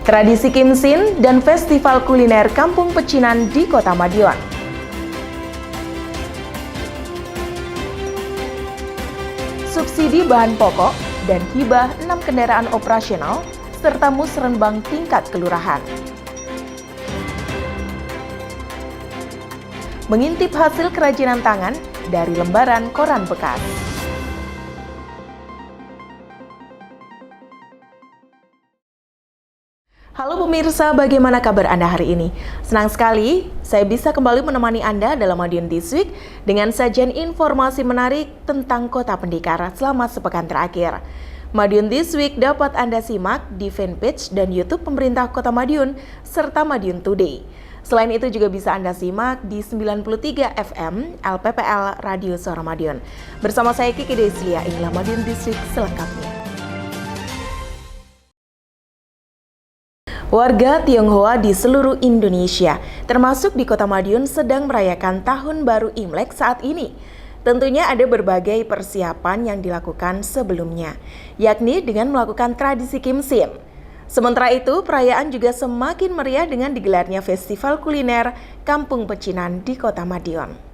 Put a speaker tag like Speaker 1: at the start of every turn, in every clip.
Speaker 1: tradisi Kimsin, dan festival kuliner Kampung Pecinan di Kota Madiun. Subsidi bahan pokok dan hibah 6 kendaraan operasional, serta musrenbang tingkat kelurahan. Mengintip hasil kerajinan tangan dari lembaran koran bekas. Halo pemirsa, bagaimana kabar Anda hari ini? Senang sekali saya bisa kembali menemani Anda dalam Madiun This Week dengan sajian informasi menarik tentang Kota Pendekar selama sepekan terakhir. Madiun This Week dapat Anda simak di fanpage dan YouTube pemerintah Kota Madiun serta Madiun Today. Selain itu juga bisa Anda simak di 93 FM LPPL Radio Suara Madiun. Bersama saya Kiki Deslia, inilah Madiun This Week selengkapnya. Warga Tionghoa di seluruh Indonesia, termasuk di Kota Madiun, sedang merayakan Tahun Baru Imlek saat ini. Tentunya ada berbagai persiapan yang dilakukan sebelumnya, yakni dengan melakukan tradisi Kimsin. Sementara itu, perayaan juga semakin meriah dengan digelarnya Festival Kuliner Kampung Pecinan di Kota Madiun.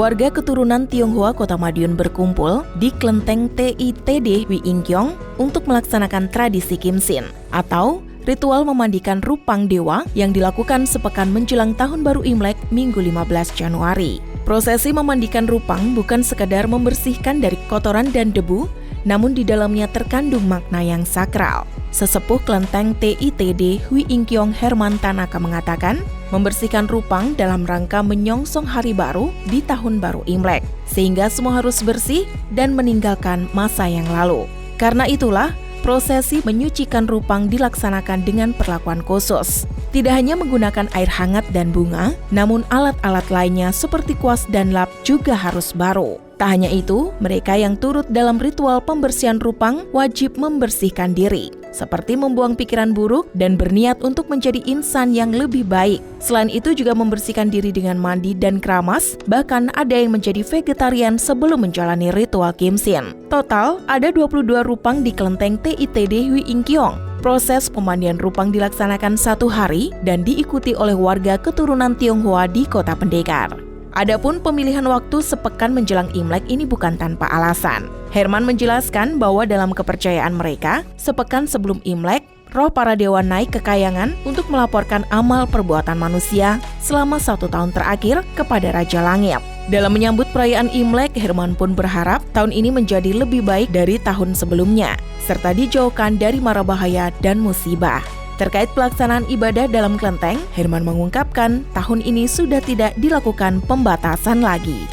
Speaker 1: Warga keturunan Tionghoa Kota Madiun berkumpul di Kelenteng TITD Wi Ingkyong untuk melaksanakan tradisi Kimsin atau ritual memandikan rupang dewa yang dilakukan sepekan menjelang Tahun Baru Imlek Minggu 15 Januari. Prosesi memandikan rupang bukan sekadar membersihkan dari kotoran dan debu, namun di dalamnya terkandung makna yang sakral. Sesepuh Kelenteng TITD Wi Ingkyong Herman Tanaka mengatakan, membersihkan rupang dalam rangka menyongsong hari baru di Tahun Baru Imlek, sehingga semua harus bersih dan meninggalkan masa yang lalu. Karena itulah, prosesi menyucikan rupang dilaksanakan dengan perlakuan khusus. Tidak hanya menggunakan air hangat dan bunga, namun alat-alat lainnya seperti kuas dan lap juga harus baru. Tak hanya itu, mereka yang turut dalam ritual pembersihan rupang wajib membersihkan diri, seperti membuang pikiran buruk dan berniat untuk menjadi insan yang lebih baik. Selain itu juga membersihkan diri dengan mandi dan keramas, bahkan ada yang menjadi vegetarian sebelum menjalani ritual Kimsin. Total, ada 22 rupang di Kelenteng TITD Wi Ingkyong. Proses pemandian rupang dilaksanakan 1 hari dan diikuti oleh warga keturunan Tionghoa di Kota Pendekar. Adapun pemilihan waktu sepekan menjelang Imlek ini bukan tanpa alasan. Herman menjelaskan bahwa dalam kepercayaan mereka, sepekan sebelum Imlek, roh para dewa naik ke kayangan untuk melaporkan amal perbuatan manusia selama 1 tahun terakhir kepada Raja Langit. Dalam menyambut perayaan Imlek, Herman pun berharap tahun ini menjadi lebih baik dari tahun sebelumnya, serta dijauhkan dari mara bahaya dan musibah. Terkait pelaksanaan ibadah dalam kelenteng, Herman mengungkapkan tahun ini sudah tidak dilakukan pembatasan lagi.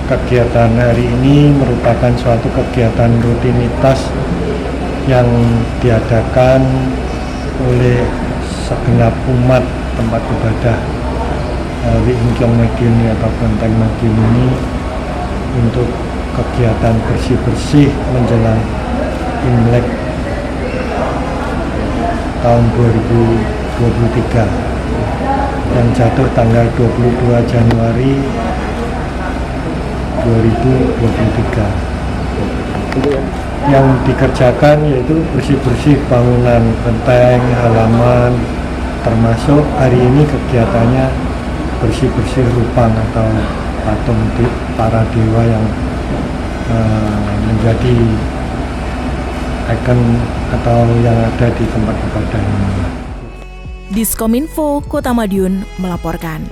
Speaker 2: Kegiatan hari ini merupakan suatu kegiatan rutinitas yang diadakan oleh segenap umat tempat ibadah Wi Ingkyong Madiun atau Kelenteng Madiun ini untuk kegiatan bersih-bersih menjelang Imlek tahun 2023 yang jatuh tanggal 22 Januari 2023. Yang dikerjakan yaitu bersih-bersih bangunan kelenteng, halaman, termasuk hari ini kegiatannya bersih-bersih rupang atau patung para dewa yang menjadi ikon atau yang ada di tempat ibadah ini.
Speaker 1: Diskominfo Kota Madiun melaporkan.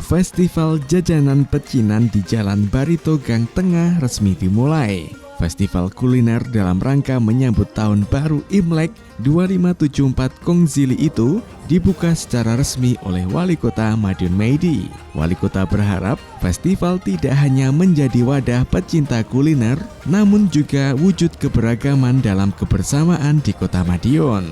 Speaker 3: Festival Jajanan Pecinan di Jalan Barito Gang Tengah resmi dimulai. festival kuliner dalam rangka menyambut tahun baru Imlek 2574 Kongzili itu dibuka secara resmi oleh Wali Kota Madiun Meidi. Wali Kota berharap festival tidak hanya menjadi wadah pecinta kuliner, namun juga wujud keberagaman dalam kebersamaan di Kota Madiun.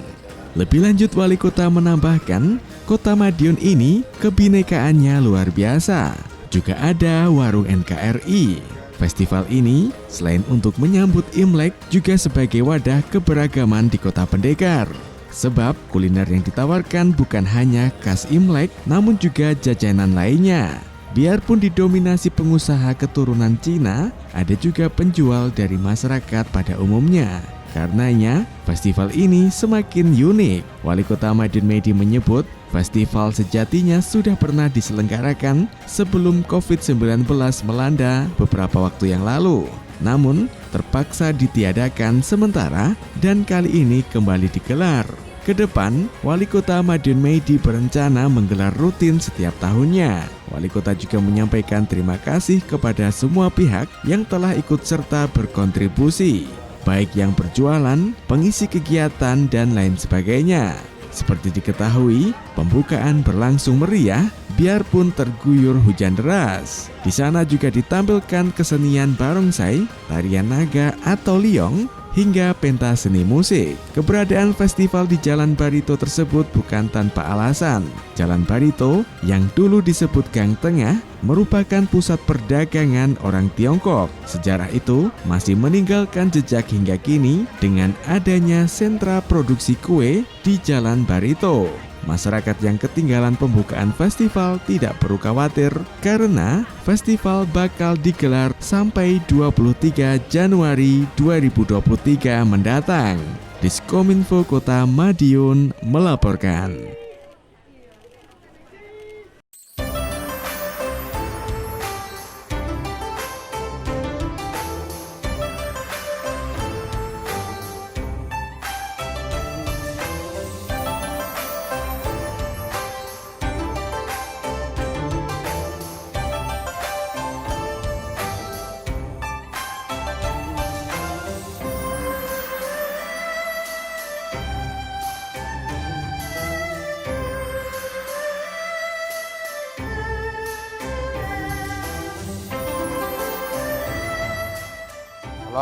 Speaker 3: Lebih lanjut, Wali Kota menambahkan, Kota Madiun ini kebinekaannya luar biasa. Juga ada warung NKRI. Festival ini selain untuk menyambut Imlek juga sebagai wadah keberagaman di Kota Pendekar. Sebab kuliner yang ditawarkan bukan hanya khas Imlek, namun juga jajanan lainnya. Biarpun didominasi pengusaha keturunan Cina, ada juga penjual dari masyarakat pada umumnya. Karenanya, festival ini semakin unik. Wali Kota Madiun Meidi menyebut, festival sejatinya sudah pernah diselenggarakan sebelum COVID-19 melanda beberapa waktu yang lalu. Namun, terpaksa ditiadakan sementara dan kali ini kembali digelar. Kedepan, Wali Kota Madiun Meidi berencana menggelar rutin setiap tahunnya. Wali Kota juga menyampaikan terima kasih kepada semua pihak yang telah ikut serta berkontribusi, baik yang berjualan, pengisi kegiatan, dan lain sebagainya. Seperti diketahui, pembukaan berlangsung meriah biarpun terguyur hujan deras. Di sana juga ditampilkan kesenian barongsai, tarian naga atau liong, hingga pentas seni musik. Keberadaan festival di Jalan Barito tersebut bukan tanpa alasan. Jalan Barito yang dulu disebut Gang Tengah merupakan pusat perdagangan orang Tiongkok. Sejarah itu masih meninggalkan jejak hingga kini dengan adanya sentra produksi kue di Jalan Barito. Masyarakat yang ketinggalan pembukaan festival tidak perlu khawatir karena festival bakal digelar sampai 23 Januari 2023 mendatang. Diskominfo Kota Madiun melaporkan.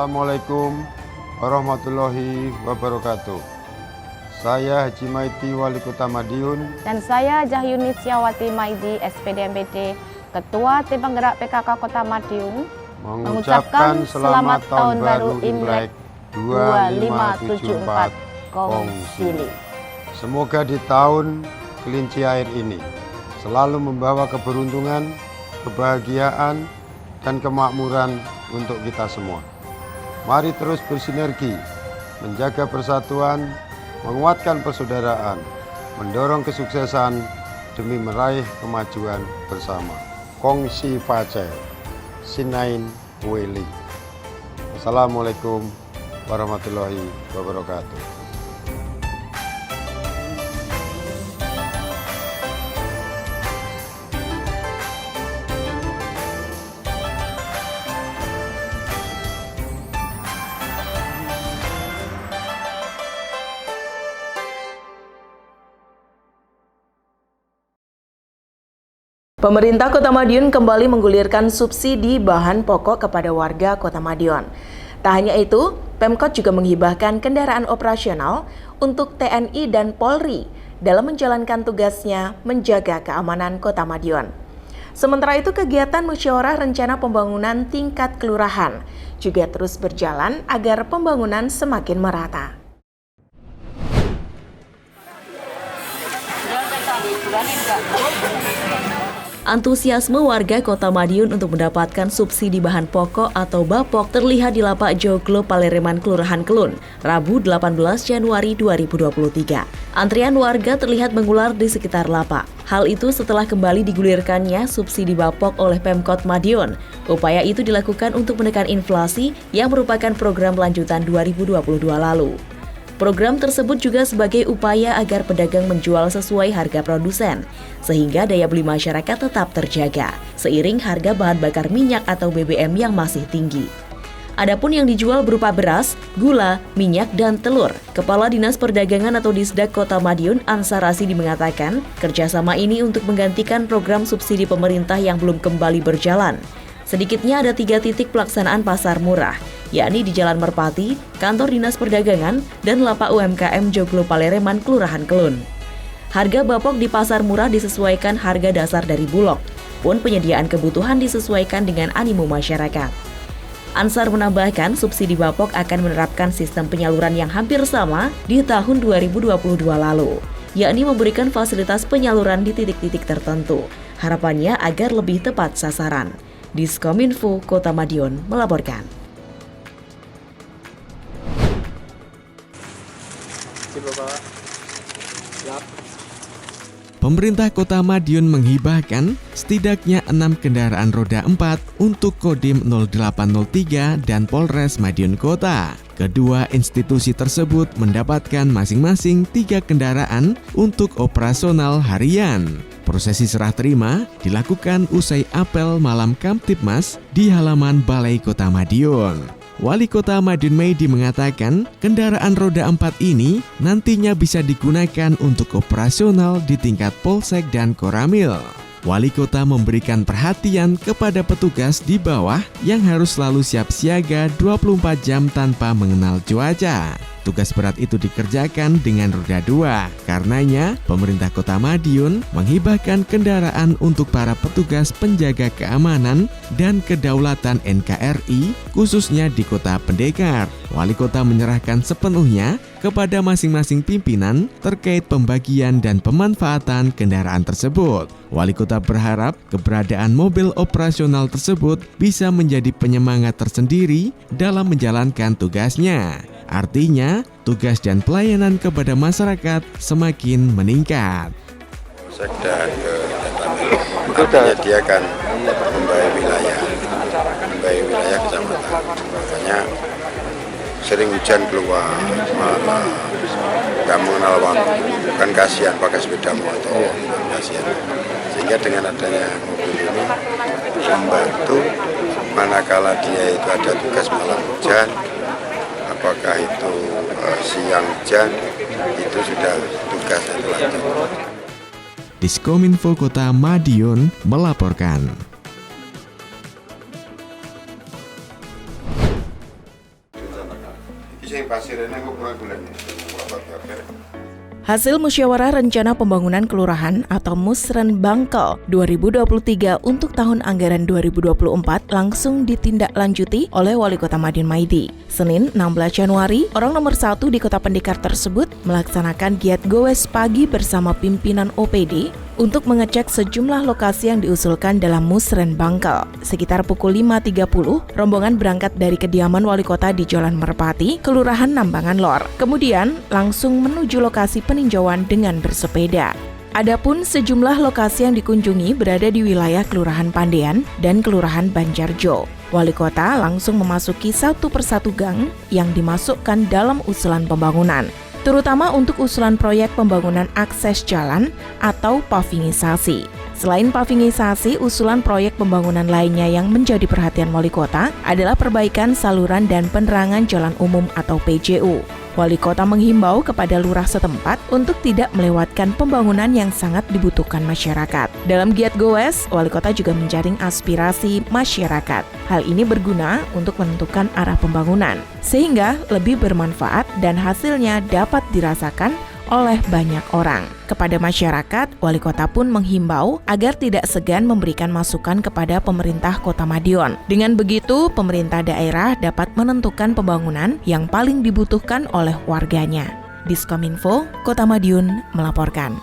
Speaker 4: Assalamualaikum warahmatullahi wabarakatuh. Saya Haji Maidi, Wali Kota Madiun.
Speaker 5: Dan saya Jahyuni Syawati Maidi, SPD MPD, Ketua Tim Penggerak PKK Kota Madiun, mengucapkan selamat tahun baru Imlek 2574 Kongzili.
Speaker 4: Semoga di tahun kelinci air ini selalu membawa keberuntungan, kebahagiaan, dan kemakmuran untuk kita semua. Mari terus bersinergi, menjaga persatuan, menguatkan persaudaraan, mendorong kesuksesan demi meraih kemajuan bersama. Kongsi Face, Sinain Weli. Assalamualaikum warahmatullahi wabarakatuh.
Speaker 1: Pemerintah Kota Madiun kembali menggulirkan subsidi bahan pokok kepada warga Kota Madiun. Tak hanya itu, Pemkot juga menghibahkan kendaraan operasional untuk TNI dan Polri dalam menjalankan tugasnya menjaga keamanan Kota Madiun. Sementara itu, kegiatan musyawarah rencana pembangunan tingkat kelurahan juga terus berjalan agar pembangunan semakin merata. Antusiasme warga Kota Madiun untuk mendapatkan subsidi bahan pokok atau BAPOK terlihat di Lapak Joglo Palereman Kelurahan Kelun, Rabu 18 Januari 2023. Antrian warga terlihat mengular di sekitar lapak. Hal itu setelah kembali digulirkannya subsidi BAPOK oleh Pemkot Madiun. Upaya itu dilakukan untuk menekan inflasi yang merupakan program lanjutan 2022 lalu. Program tersebut juga sebagai upaya agar pedagang menjual sesuai harga produsen, sehingga daya beli masyarakat tetap terjaga, seiring harga bahan bakar minyak atau BBM yang masih tinggi. Adapun yang dijual berupa beras, gula, minyak, dan telur. Kepala Dinas Perdagangan atau Disdak Kota Madiun, Ansar Rasidi mengatakan, kerjasama ini untuk menggantikan program subsidi pemerintah yang belum kembali berjalan. Sedikitnya ada 3 titik pelaksanaan pasar murah, yakni di Jalan Merpati, Kantor Dinas Perdagangan, dan Lapak UMKM Joglo Palereman, Kelurahan Kelun. Harga bapok di pasar murah disesuaikan harga dasar dari Bulog, pun penyediaan kebutuhan disesuaikan dengan animo masyarakat. Ansar menambahkan subsidi bapok akan menerapkan sistem penyaluran yang hampir sama di tahun 2022 lalu, yakni memberikan fasilitas penyaluran di titik-titik tertentu. Harapannya agar lebih tepat sasaran. Diskominfo Kota Madiun melaporkan.
Speaker 3: Pemerintah Kota Madiun menghibahkan setidaknya 6 kendaraan roda 4 untuk Kodim 0803 dan Polres Madiun Kota. Kedua institusi tersebut mendapatkan masing-masing 3 kendaraan untuk operasional harian. Prosesi serah terima dilakukan usai apel malam Kamtibmas di halaman Balai Kota Madiun. Wali Kota Madiun Maidi mengatakan kendaraan roda 4 ini nantinya bisa digunakan untuk operasional di tingkat Polsek dan Koramil. Wali Kota memberikan perhatian kepada petugas di bawah yang harus selalu siap siaga 24 jam tanpa mengenal cuaca. Tugas berat itu dikerjakan dengan roda 2. Karenanya, pemerintah Kota Madiun menghibahkan kendaraan untuk para petugas penjaga keamanan dan kedaulatan NKRI, khususnya di Kota Pendekar. Wali Kota menyerahkan sepenuhnya kepada masing-masing pimpinan terkait pembagian dan pemanfaatan kendaraan tersebut. Wali Kota berharap keberadaan mobil operasional tersebut bisa menjadi penyemangat tersendiri dalam menjalankan tugasnya. Artinya, tugas dan pelayanan kepada masyarakat semakin meningkat.
Speaker 4: Sekda ke artinya dia akan membaik wilayah kecamatan. Makanya sering hujan keluar, nggak mengenal waktu, kan kasihan pakai sepeda motor, kasihan. Sehingga dengan adanya mobil ini membantu manakala dia itu ada tugas malam hujan, apakah itu siang hujan, itu sudah tugasnya lanjut.
Speaker 3: Diskominfo Kota Madiun melaporkan.
Speaker 1: Hasil Musyawarah Rencana Pembangunan Kelurahan atau Musren Bangkel 2023 untuk tahun anggaran 2024 langsung ditindaklanjuti oleh Wali Kota Madiun Maidi. Senin 16 Januari, orang nomor 1 di Kota Pendekar tersebut melaksanakan giat gowes pagi bersama pimpinan OPD untuk mengecek sejumlah lokasi yang diusulkan dalam Musren Bangkel. Sekitar pukul 5.30, rombongan berangkat dari kediaman Wali Kota di Jalan Merpati, Kelurahan Nambangan Lor. Kemudian langsung menuju lokasi peninjauan dengan bersepeda. Adapun sejumlah lokasi yang dikunjungi berada di wilayah Kelurahan Pandean dan Kelurahan Banjarjo. Wali Kota langsung memasuki satu persatu gang yang dimasukkan dalam usulan pembangunan, terutama untuk usulan proyek pembangunan akses jalan atau pavingisasi. Selain pavingisasi, usulan proyek pembangunan lainnya yang menjadi perhatian Wali Kota adalah perbaikan saluran dan penerangan jalan umum atau PJU. Wali Kota menghimbau kepada lurah setempat untuk tidak melewatkan pembangunan yang sangat dibutuhkan masyarakat. Dalam giat gowes, Wali Kota juga menjaring aspirasi masyarakat. Hal ini berguna untuk menentukan arah pembangunan, sehingga lebih bermanfaat dan hasilnya dapat dirasakan oleh banyak orang. Kepada masyarakat, Wali Kota pun menghimbau agar tidak segan memberikan masukan kepada pemerintah Kota Madiun. Dengan begitu, pemerintah daerah dapat menentukan pembangunan yang paling dibutuhkan oleh warganya. Diskominfo Kota Madiun melaporkan.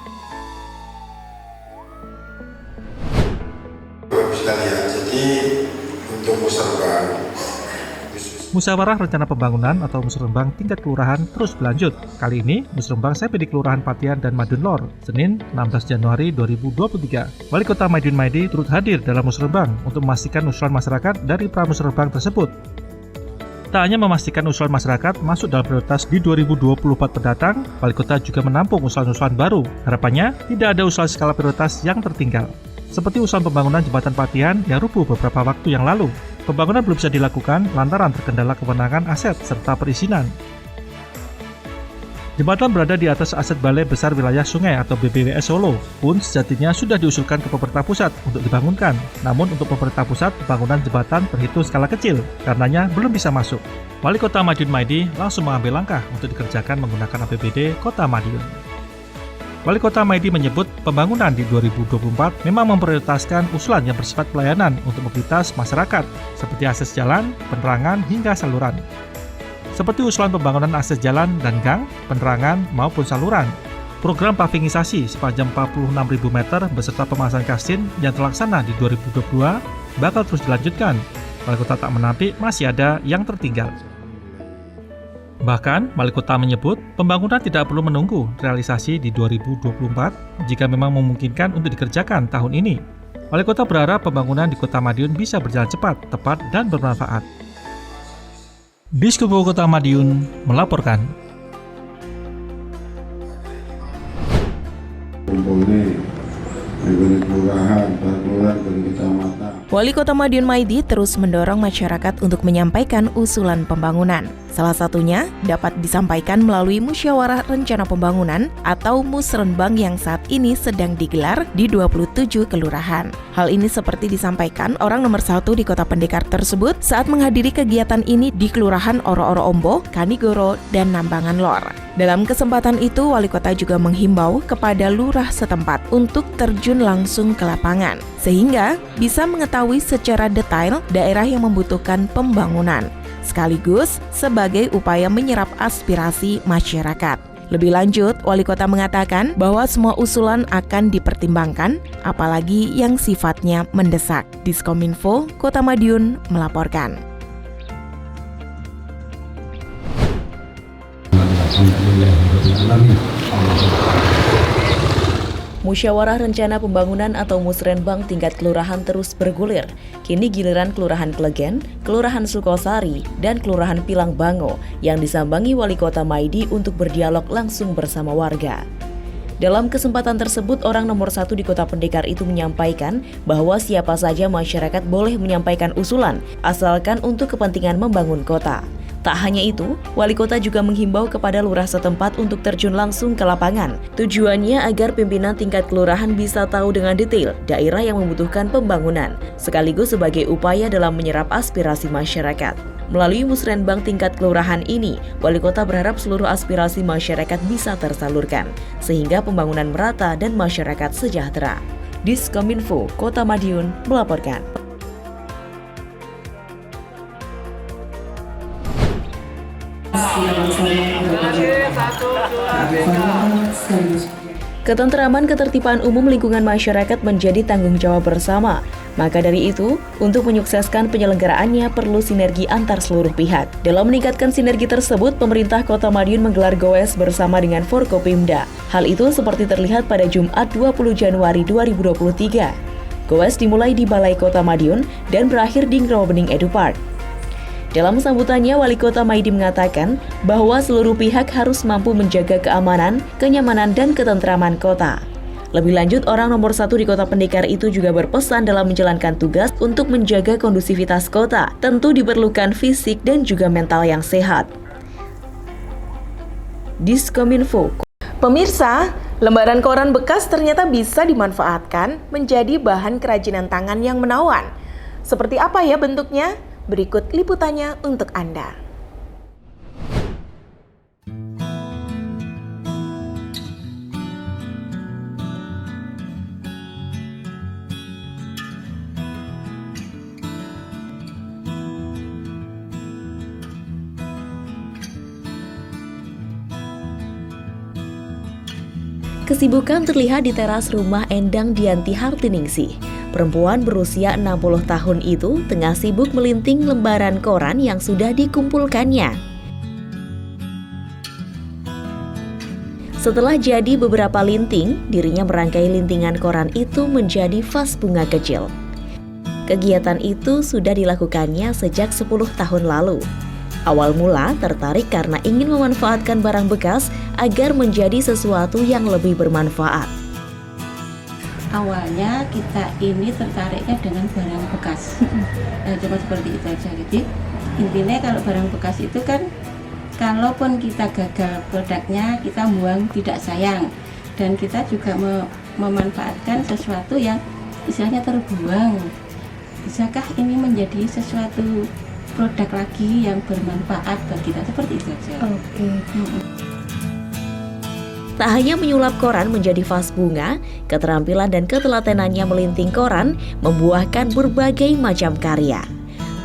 Speaker 4: Jadi untuk
Speaker 6: Musyawarah Rencana Pembangunan atau Musrembang tingkat kelurahan terus berlanjut. Kali ini, Musrembang sampai di Kelurahan Patian dan Madiun Lor, Senin 16 Januari 2023. Wali Kota Madiun Maidi turut hadir dalam Musrembang untuk memastikan usulan masyarakat dari pra-musrembang tersebut. Tak hanya memastikan usulan masyarakat masuk dalam prioritas di 2024 mendatang, Wali Kota juga menampung usulan-usulan baru. Harapannya, tidak ada usulan skala prioritas yang tertinggal. Seperti usulan pembangunan jembatan Patian yang rubuh beberapa waktu yang lalu. Pembangunan belum bisa dilakukan lantaran terkendala kewenangan aset serta perizinan. Jembatan berada di atas aset Balai Besar Wilayah Sungai atau BBWS Solo, pun sejatinya sudah diusulkan ke pemerintah pusat untuk dibangunkan. Namun untuk pemerintah pusat, pembangunan jembatan berhitung skala kecil, karenanya belum bisa masuk. Wali Kota Madiun Maidi langsung mengambil langkah untuk dikerjakan menggunakan APBD Kota Madiun. Wali Kota Maidi menyebut pembangunan di 2024 memang memprioritaskan usulan yang bersifat pelayanan untuk mobilitas masyarakat, seperti akses jalan, penerangan, hingga saluran. Seperti usulan pembangunan akses jalan dan gang, penerangan, maupun saluran. Program pavingisasi sepanjang 46.000 meter beserta pemasangan kastin yang terlaksana di 2022 bakal terus dilanjutkan. Wali Kota tak menampik masih ada yang tertinggal. Bahkan, Wali Kota menyebut pembangunan tidak perlu menunggu realisasi di 2024 jika memang memungkinkan untuk dikerjakan tahun ini. Wali Kota berharap pembangunan di Kota Madiun bisa berjalan cepat, tepat, dan bermanfaat. Biskup Kota Madiun melaporkan.
Speaker 1: Wali Kota Madiun Maidi terus mendorong masyarakat untuk menyampaikan usulan pembangunan. Salah satunya dapat disampaikan melalui Musyawarah Rencana Pembangunan atau Musrenbang yang saat ini sedang digelar di 27 kelurahan. Hal ini seperti disampaikan orang nomor 1 di Kota Pendekar tersebut saat menghadiri kegiatan ini di Kelurahan Oro-Oro Ombo, Kanigoro, dan Nambangan Lor. Dalam kesempatan itu, Wali Kota juga menghimbau kepada lurah setempat untuk terjun langsung ke lapangan, sehingga bisa mengetahui secara detail daerah yang membutuhkan pembangunan, sekaligus sebagai upaya menyerap aspirasi masyarakat. Lebih lanjut, Wali Kota mengatakan bahwa semua usulan akan dipertimbangkan, apalagi yang sifatnya mendesak. Diskominfo Kota Madiun melaporkan. Musyawarah Rencana Pembangunan atau Musrenbang tingkat kelurahan terus bergulir. Kini giliran Kelurahan Klegen, Kelurahan Sukosari, dan Kelurahan Pilang Bango yang disambangi Wali Kota Maidi untuk berdialog langsung bersama warga. Dalam kesempatan tersebut, orang nomor 1 di Kota Pendekar itu menyampaikan bahwa siapa saja masyarakat boleh menyampaikan usulan, asalkan untuk kepentingan membangun kota. Tak hanya itu, Wali Kota juga menghimbau kepada lurah setempat untuk terjun langsung ke lapangan. Tujuannya agar pimpinan tingkat kelurahan bisa tahu dengan detail daerah yang membutuhkan pembangunan, sekaligus sebagai upaya dalam menyerap aspirasi masyarakat. Melalui Musrenbang tingkat kelurahan ini, Wali Kota berharap seluruh aspirasi masyarakat bisa tersalurkan, sehingga pembangunan merata dan masyarakat sejahtera. Diskominfo Kota Madiun melaporkan. Ketentraman ketertiban umum lingkungan masyarakat menjadi tanggung jawab bersama. Maka dari itu, untuk menyukseskan penyelenggaraannya perlu sinergi antar seluruh pihak. Dalam meningkatkan sinergi tersebut, pemerintah Kota Madiun menggelar goes bersama dengan Forkopimda. Hal itu seperti terlihat pada Jumat 20 Januari 2023. Goes dimulai di Balai Kota Madiun dan berakhir di Rawabening Edu Park. Dalam sambutannya, Wali Kota Maidi mengatakan bahwa seluruh pihak harus mampu menjaga keamanan, kenyamanan, dan ketentraman kota. Lebih lanjut, orang nomor 1 di Kota Pendekar itu juga berpesan dalam menjalankan tugas untuk menjaga kondusivitas kota. Tentu diperlukan fisik dan juga mental yang sehat. Diskominfo. Pemirsa, lembaran koran bekas ternyata bisa dimanfaatkan menjadi bahan kerajinan tangan yang menawan. Seperti apa ya bentuknya? Berikut liputannya untuk Anda. Kesibukan terlihat di teras rumah Endang Dianti Hartiningsih. Perempuan berusia 60 tahun itu tengah sibuk melinting lembaran koran yang sudah dikumpulkannya. Setelah jadi beberapa linting, dirinya merangkai lintingan koran itu menjadi vas bunga kecil. Kegiatan itu sudah dilakukannya sejak 10 tahun lalu. Awal mula tertarik karena ingin memanfaatkan barang bekas agar menjadi sesuatu yang lebih bermanfaat.
Speaker 7: awalnya kita ini tertariknya dengan barang bekas. Cuma seperti itu aja. Jadi intinya kalau barang bekas itu kan, kalaupun kita gagal produknya, kita buang tidak sayang. Dan kita juga memanfaatkan sesuatu yang istilahnya terbuang. Bisakah ini menjadi sesuatu produk lagi yang bermanfaat bagi kita? Seperti itu aja.
Speaker 8: Oke. Tak hanya menyulap koran menjadi vas bunga, keterampilan dan ketelatenannya melinting koran membuahkan berbagai macam karya.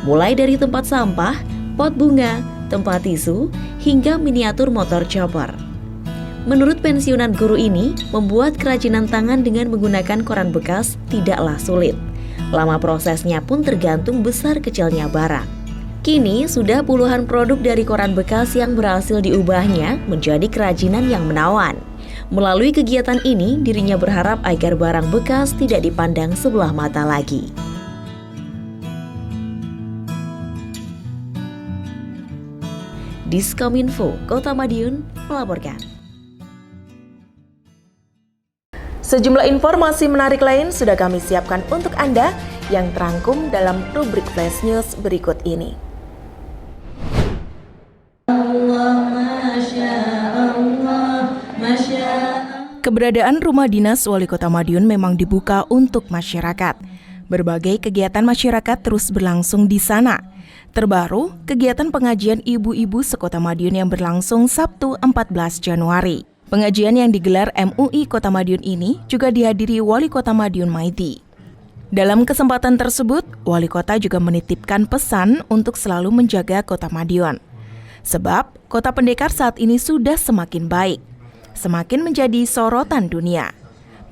Speaker 8: Mulai dari tempat sampah, pot bunga, tempat tisu, hingga miniatur motor chopper. Menurut pensiunan guru ini, membuat kerajinan tangan dengan menggunakan koran bekas tidaklah sulit. Lama prosesnya pun tergantung besar kecilnya barang. Kini sudah puluhan produk dari koran bekas yang berhasil diubahnya menjadi kerajinan yang menawan. Melalui kegiatan ini, dirinya berharap agar barang bekas tidak dipandang sebelah mata lagi. Diskominfo Kota Madiun melaporkan.
Speaker 1: Sejumlah informasi menarik lain sudah kami siapkan untuk Anda yang terangkum dalam rubrik Flash News berikut ini. Keberadaan rumah dinas Wali Kota Madiun memang dibuka untuk masyarakat. Berbagai kegiatan masyarakat terus berlangsung di sana. Terbaru, kegiatan pengajian ibu-ibu sekota Madiun yang berlangsung Sabtu 14 Januari. Pengajian yang digelar MUI Kota Madiun ini juga dihadiri Wali Kota Madiun Maidi. Dalam kesempatan tersebut, Wali Kota juga menitipkan pesan untuk selalu menjaga Kota Madiun. Sebab, Kota Pendekar saat ini sudah semakin baik, semakin menjadi sorotan dunia.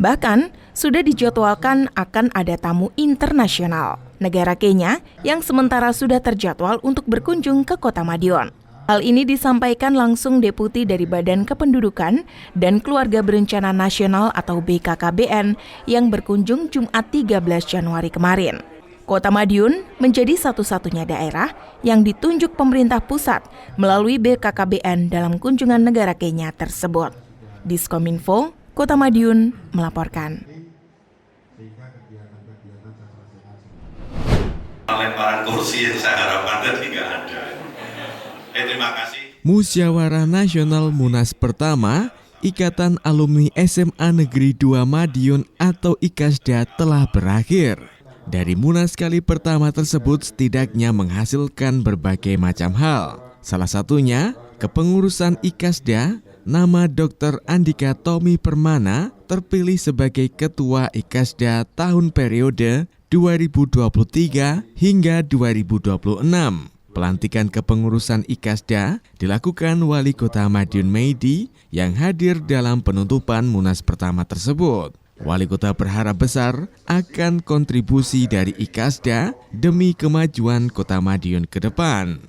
Speaker 1: Bahkan, sudah dijadwalkan akan ada tamu internasional, negara Kenya yang sementara sudah terjadwal untuk berkunjung ke Kota Madiun. Hal ini disampaikan langsung Deputi dari Badan Kependudukan dan Keluarga Berencana Nasional atau BKKBN yang berkunjung Jumat 13 Januari kemarin. Kota Madiun menjadi satu-satunya daerah yang ditunjuk pemerintah pusat melalui BKKBN dalam kunjungan negara Kenya tersebut. Diskominfo, Kota Madiun melaporkan.
Speaker 9: Lemparan kursi yang saya harapkan tadi nggak ada. Terima kasih.
Speaker 3: Musyawarah Nasional Munas pertama Ikatan Alumni SMA Negeri 2 Madiun atau IKASDA telah berakhir. Dari Munas kali pertama tersebut setidaknya menghasilkan berbagai macam hal. Salah satunya, kepengurusan IKASDA, nama Dr. Andika Tommy Permana terpilih sebagai Ketua IKASDA tahun periode 2023 hingga 2026. Pelantikan kepengurusan IKASDA dilakukan Wali Kota Madiun Maidi yang hadir dalam penutupan Munas pertama tersebut. Wali Kota berharap besar akan kontribusi dari IKASDA demi kemajuan Kota Madiun ke depan.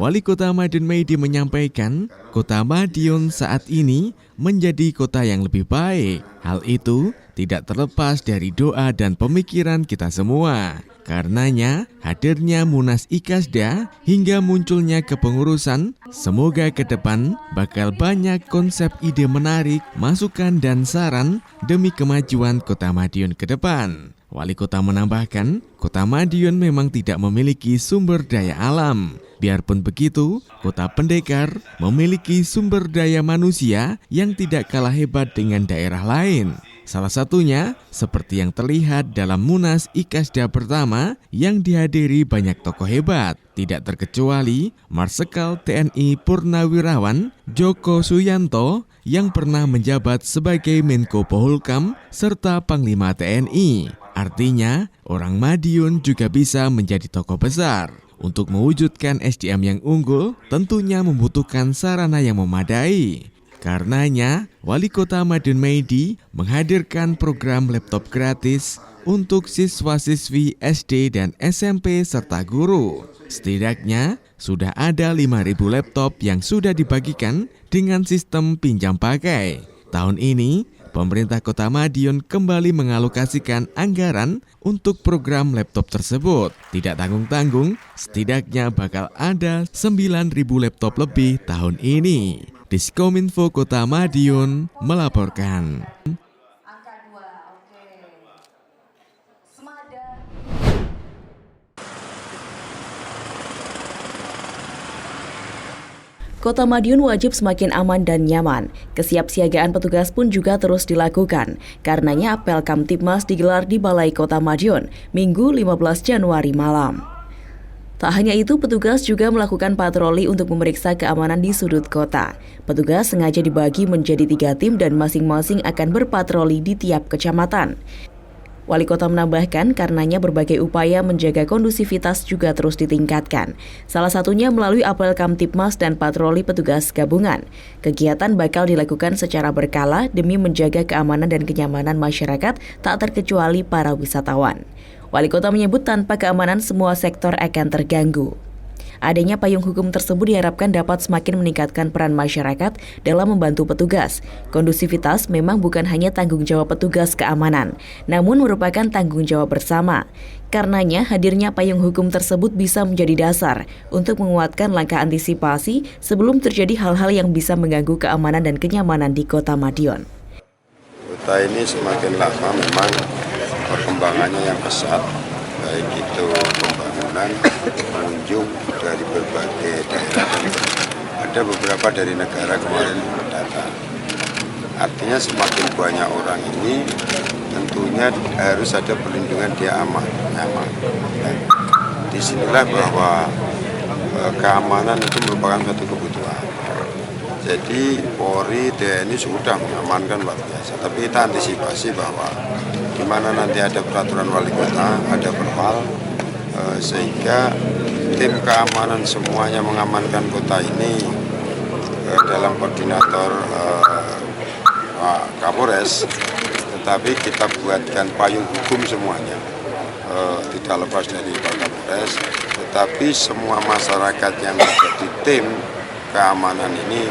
Speaker 3: Wali Kota Madiun Maidi menyampaikan, Kota Madiun saat ini menjadi kota yang lebih baik. Hal itu tidak terlepas dari doa dan pemikiran kita semua. Karenanya, hadirnya Munas IKASDA hingga munculnya kepengurusan, semoga ke depan bakal banyak konsep ide menarik, masukan dan saran demi kemajuan Kota Madiun ke depan. Wali Kota menambahkan, Kota Madiun memang tidak memiliki sumber daya alam. Biarpun begitu, Kota Pendekar memiliki sumber daya manusia yang tidak kalah hebat dengan daerah lain. Salah satunya seperti yang terlihat dalam Munas IKASDA pertama yang dihadiri banyak tokoh hebat, tidak terkecuali Marsekal TNI Purnawirawan Joko Suyanto yang pernah menjabat sebagai Menko Polhukam serta Panglima TNI. Artinya, orang Madiun juga bisa menjadi tokoh besar. Untuk mewujudkan SDM yang unggul, tentunya membutuhkan sarana yang memadai. Karenanya, Wali Kota Madiun Maidi menghadirkan program laptop gratis untuk siswa-siswi SD dan SMP serta guru. Setidaknya, sudah ada 5.000 laptop yang sudah dibagikan dengan sistem pinjam pakai. Tahun ini, pemerintah Kota Madiun kembali mengalokasikan anggaran untuk program laptop tersebut. Tidak tanggung-tanggung, setidaknya bakal ada 9.000 laptop lebih tahun ini. Diskominfo Kota Madiun melaporkan.
Speaker 8: Kota Madiun wajib semakin aman dan nyaman. Kesiapsiagaan petugas pun juga terus dilakukan. Karenanya apel Kamtibmas digelar di Balai Kota Madiun, Minggu 15 Januari malam. Tak hanya itu, petugas juga melakukan patroli untuk memeriksa keamanan di sudut kota. Petugas sengaja dibagi menjadi 3 tim dan masing-masing akan berpatroli di tiap kecamatan. Wali Kota menambahkan karenanya berbagai upaya menjaga kondusivitas juga terus ditingkatkan. Salah satunya melalui apel Kamtibmas dan patroli petugas gabungan. Kegiatan bakal dilakukan secara berkala demi menjaga keamanan dan kenyamanan masyarakat tak terkecuali para wisatawan. Wali Kota menyebut tanpa keamanan semua sektor akan terganggu. Adanya payung hukum tersebut diharapkan dapat semakin meningkatkan peran masyarakat dalam membantu petugas. Kondusivitas memang bukan hanya tanggung jawab petugas keamanan, namun merupakan tanggung jawab bersama. Karenanya, hadirnya payung hukum tersebut bisa menjadi dasar untuk menguatkan langkah antisipasi sebelum terjadi hal-hal yang bisa mengganggu keamanan dan kenyamanan di Kota Madiun.
Speaker 4: Kota ini semakin lama memang perkembangannya yang pesat, baik itu pembangunan, pengunjung dari berbagai daerah, dan ada beberapa dari negara kemarin datang. Artinya semakin banyak orang ini tentunya harus ada perlindungan, dia aman, nyaman. Dan disinilah bahwa keamanan itu merupakan suatu kebutuhan. Jadi Polri, TNI sudah mengamankan luar biasa, tapi kita antisipasi bahwa di mana nanti ada peraturan wali kota, ada perwal, sehingga tim keamanan semuanya mengamankan kota ini dalam koordinator Pak Kapolres, tetapi kita buatkan payung hukum semuanya, tidak lepas dari Pak Kapolres, tetapi semua masyarakat yang menjadi tim keamanan ini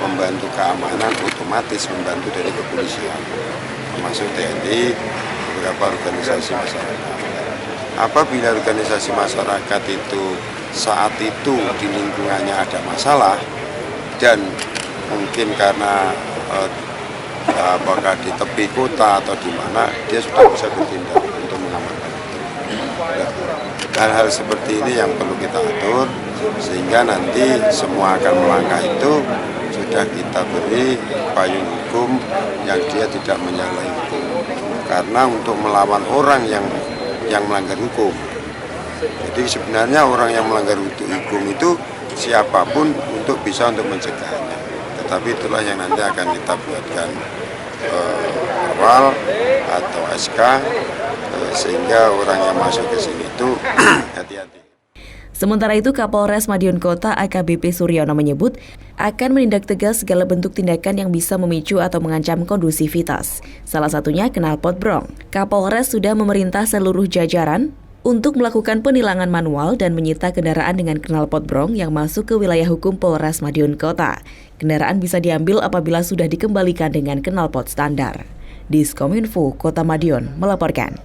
Speaker 4: membantu keamanan, otomatis membantu dari kepolisian, termasuk TNI, beberapa organisasi masyarakat. Apabila organisasi masyarakat itu saat itu di lingkungannya ada masalah dan mungkin karena apakah di tepi kota atau di mana, dia sudah bisa bertindak untuk mengamankan itu. Hal-hal seperti ini yang perlu kita atur sehingga nanti semua akan melangkah itu sudah kita beri payung hukum yang dia tidak menyalahi hukum. Karena untuk melawan orang yang melanggar hukum. Jadi sebenarnya orang yang melanggar hukum itu siapapun bisa untuk mencegahnya. Tetapi itulah yang nanti akan kita buatkan perwal atau SK sehingga orang yang masuk ke sini itu hati-hati.
Speaker 8: Sementara itu, Kapolres Madiun Kota AKBP Suryono menyebut akan menindak tegas segala bentuk tindakan yang bisa memicu atau mengancam kondusivitas. Salah satunya knalpot brong. Kapolres sudah memerintah seluruh jajaran untuk melakukan penilangan manual dan menyita kendaraan dengan knalpot brong yang masuk ke wilayah hukum Polres Madiun Kota. Kendaraan bisa diambil apabila sudah dikembalikan dengan knalpot standar. Diskominfo Kota Madiun melaporkan.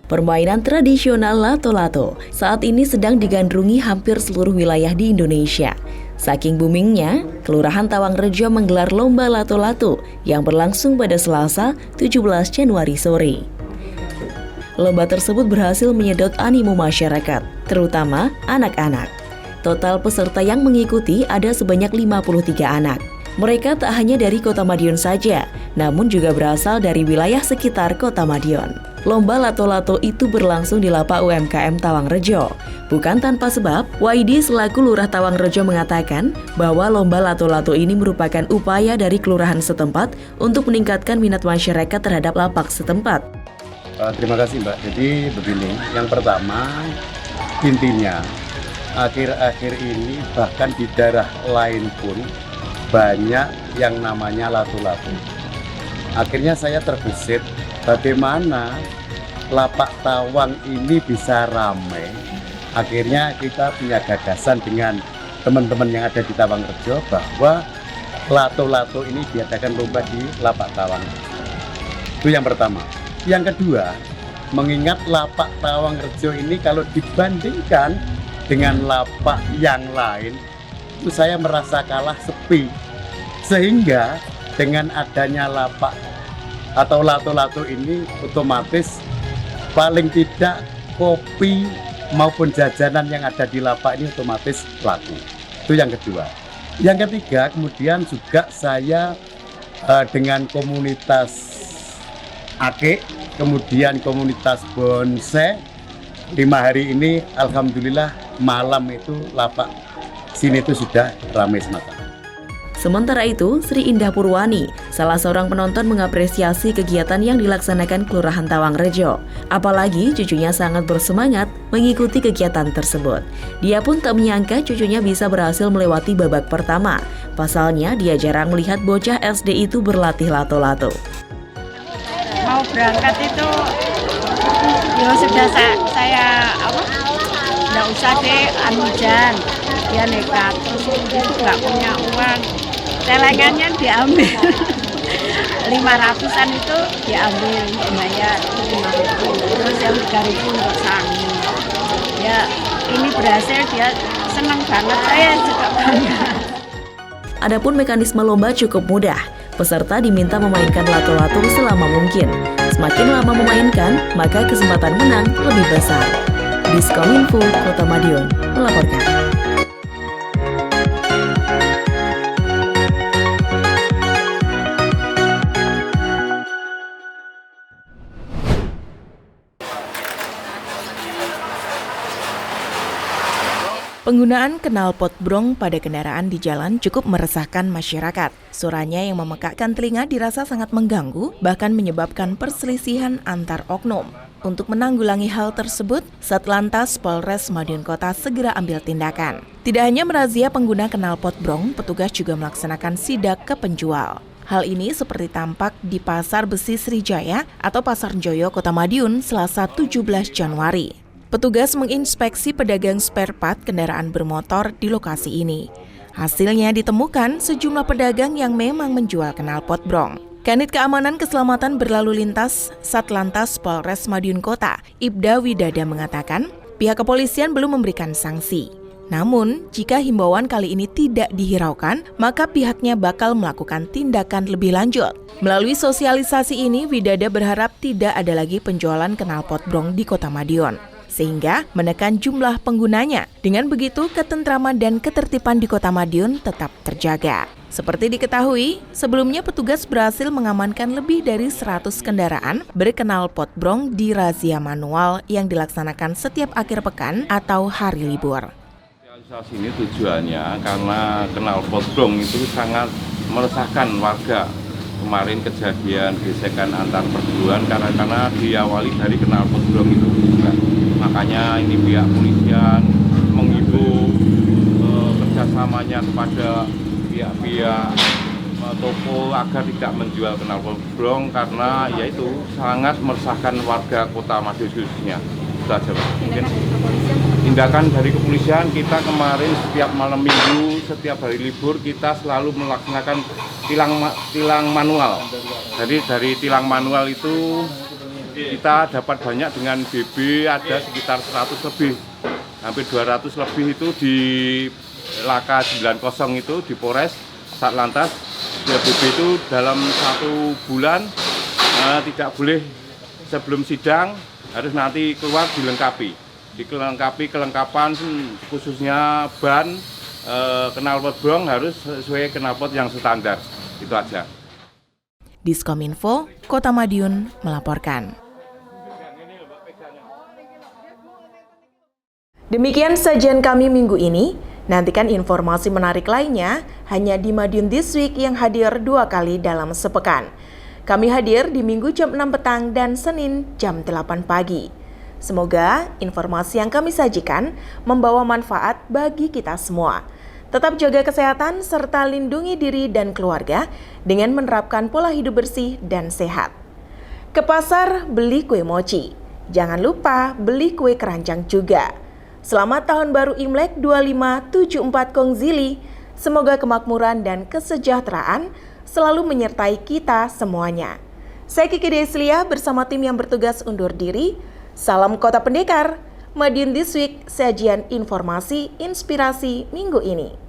Speaker 8: Permainan tradisional lato-lato saat ini sedang digandrungi hampir seluruh wilayah di Indonesia. Saking boomingnya, Kelurahan Tawangrejo menggelar lomba lato-lato yang berlangsung pada Selasa 17 Januari sore. Lomba tersebut berhasil menyedot animo masyarakat, terutama anak-anak. Total peserta yang mengikuti ada sebanyak 53 anak. Mereka tak hanya dari Kota Madiun saja, namun juga berasal dari wilayah sekitar Kota Madiun. Lomba lato-lato itu berlangsung di Lapak UMKM Tawangrejo. Bukan tanpa sebab, Waidi selaku Lurah Tawangrejo mengatakan bahwa lomba lato-lato ini merupakan upaya dari kelurahan setempat untuk meningkatkan minat masyarakat terhadap lapak setempat.
Speaker 10: Terima kasih Mbak. Jadi begini, yang pertama intinya akhir-akhir ini bahkan di daerah lain pun banyak yang namanya lato-lato. Akhirnya saya terbesit bagaimana lapak Tawang ini bisa ramai. Akhirnya kita punya gagasan dengan teman-teman yang ada di Tawangrejo bahwa lato-lato ini diadakan lomba di lapak Tawang. Itu yang pertama. Yang kedua, mengingat lapak Tawangrejo ini kalau dibandingkan dengan lapak yang lain, itu saya merasa kalah sepi. Sehingga dengan adanya lapak atau lato-lato ini otomatis paling tidak kopi maupun jajanan yang ada di lapak ini otomatis laku. Itu yang kedua. Yang ketiga, kemudian juga saya dengan komunitas Ake, kemudian komunitas bonsai, 5 hari ini alhamdulillah malam itu lapak sini itu sudah ramai semata.
Speaker 8: Sementara itu, Sri Indah Purwani, salah seorang penonton, mengapresiasi kegiatan yang dilaksanakan Kelurahan Tawangrejo. Apalagi cucunya sangat bersemangat mengikuti kegiatan tersebut. Dia pun tak menyangka cucunya bisa berhasil melewati babak pertama. Pasalnya, dia jarang melihat bocah SD itu berlatih lato-lato.
Speaker 11: Mau berangkat itu, ya sudah saya nggak usah deh hujan. Dia nekat, terus itu nggak punya uang. Celengannya diambil 500-an itu diambil untuk bayar 5.000, terus yang 3.000 untuk sangu. Ya ini berhasil, dia senang banget, saya juga bangga.
Speaker 8: Adapun mekanisme lomba cukup mudah. Peserta diminta memainkan lato-lato selama mungkin. Semakin lama memainkan, maka kesempatan menang lebih besar. Diskominfo Kota Madiun melaporkan.
Speaker 1: Penggunaan knalpot brong pada kendaraan di jalan cukup meresahkan masyarakat. Suaranya yang memekakkan telinga dirasa sangat mengganggu, bahkan menyebabkan perselisihan antar oknum. Untuk menanggulangi hal tersebut, Satlantas Polres Madiun Kota segera ambil tindakan. Tidak hanya merazia pengguna knalpot brong, petugas juga melaksanakan sidak ke penjual. Hal ini seperti tampak di Pasar Besi Srijaya atau Pasar Joyo, Kota Madiun, Selasa 17 Januari. Petugas menginspeksi pedagang spare part kendaraan bermotor di lokasi ini. Hasilnya ditemukan sejumlah pedagang yang memang menjual knalpot brong. Kanit Keamanan Keselamatan Berlalu Lintas Satlantas Polres Madiun Kota, Ibda Widada mengatakan, pihak kepolisian belum memberikan sanksi. Namun, jika himbauan kali ini tidak dihiraukan, maka pihaknya bakal melakukan tindakan lebih lanjut. Melalui sosialisasi ini, Widada berharap tidak ada lagi penjualan knalpot brong di Kota Madiun, sehingga menekan jumlah penggunanya. Dengan begitu, ketentraman dan ketertiban di Kota Madiun tetap terjaga. Seperti diketahui, sebelumnya petugas berhasil mengamankan lebih dari 100 kendaraan berknalpot brong di razia manual yang dilaksanakan setiap akhir pekan atau hari libur.
Speaker 12: Sosialisasi ini tujuannya karena knalpot brong itu sangat meresahkan warga. Kemarin kejadian gesekan antar perguruan karena diawali dari knalpot brong itu juga. Makanya ini pihak polisian menghimbau kerjasamanya kepada pihak-pihak toko agar tidak menjual knalpot brong karena yaitu sangat meresahkan warga Kota Madiun khususnya. Itu aja, Pak. Tindakan dari kepolisian, kita kemarin setiap malam minggu, setiap hari libur kita selalu melaksanakan tilang manual. Jadi dari tilang manual itu kita dapat banyak dengan BB ada sekitar 100 lebih, hampir 200 lebih itu di Laka 90 itu di Polres Satlantas. Ya, BB itu dalam 1 bulan tidak boleh sebelum sidang harus nanti keluar dilengkapi kelengkapan khususnya ban knalpot brong harus sesuai knalpot yang standar. Itu aja.
Speaker 1: Diskominfo Kota Madiun melaporkan. Demikian sajian kami minggu ini. Nantikan informasi menarik lainnya hanya di Madiun This Week yang hadir 2 kali dalam sepekan. Kami hadir di Minggu jam 6 petang dan Senin jam 8 pagi. Semoga informasi yang kami sajikan membawa manfaat bagi kita semua. Tetap jaga kesehatan serta lindungi diri dan keluarga dengan menerapkan pola hidup bersih dan sehat. Ke pasar beli kue mochi. Jangan lupa beli kue keranjang juga. Selamat Tahun Baru Imlek 2574 Kongzili. Semoga kemakmuran dan kesejahteraan selalu menyertai kita semuanya. Saya Kiki Deslia bersama tim yang bertugas undur diri. Salam Kota Pendekar. Madiun This Week, sajian informasi inspirasi minggu ini.